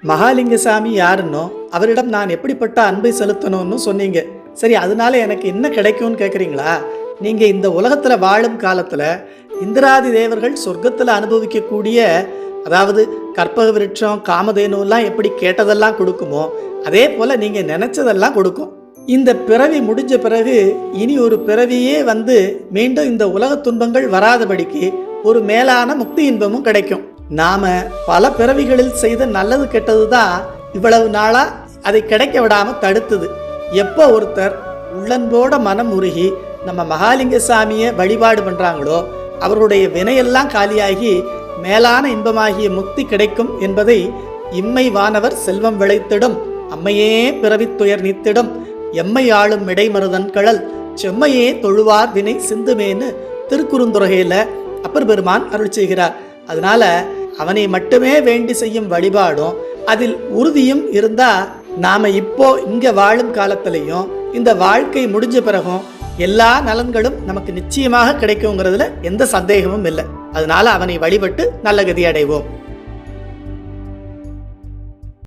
மகாலிங்கசாமி யாருன்னோ அவரிடம் நான் எப்படிப்பட்ட அன்பை செலுத்தணும்னு சொன்னீங்க. சரி, அதனால எனக்கு என்ன கிடைக்கும்னு கேட்குறீங்களா? நீங்கள் இந்த உலகத்தில் வாழும் காலத்தில் இந்திராதி தேவர்கள் சொர்க்கத்தில் அனுபவிக்கக்கூடிய, அதாவது கற்பக விருட்சம் காமதேனுலாம் எப்படி கேட்டதெல்லாம் கொடுக்குமோ அதே போல் நீங்கள் நினச்சதெல்லாம் கொடுக்கும். இந்த பிறவி முடிஞ்ச பிறகு இனி ஒரு பிறவியே வந்து மீண்டும் இந்த உலக துன்பங்கள் வராதபடிக்கு ஒரு மேலான முக்தி இன்பமும் கிடைக்கும். நாம பல பிறவிகளில் செய்த நல்லது கெட்டது தான் இவ்வளவு நாளா அதை கிடைக்க விடாம தடுத்தது. எப்போ ஒருத்தர் உள்ளன்போட மனம் உருகி நம்ம மகாலிங்க சாமியை வழிபாடு பண்றாங்களோ அவருடைய வினையெல்லாம் காலியாகி மேலான இன்பமாகிய முக்தி கிடைக்கும் என்பதை இம்மை வானவர் செல்வம் விளைத்திடும், அம்மையே பிறவித் துயர் நீத்திடும், எம்மை ஆளும் இடைமருதன் கழல் செம்மையே தொழுவார் வினை சிந்துமேன்னு திருக்குறுந்துறையில அப்பர் பெருமான் அருள் செய்கிறார். அதனால அவனை மட்டுமே வேண்டி செய்யும் வழிபாடும் அதில் உறுதியும் இருந்தா நாம இப்போ இங்க வாழும் காலத்திலையும் இந்த வாழ்க்கை முடிஞ்ச பிறகும் எல்லா நலன்களும் நமக்கு நிச்சயமாக கிடைக்குங்கிறதுல எந்த சந்தேகமும் இல்லை. அதனால அவனை வழிபட்டு நல்ல கதி அடைவோம்.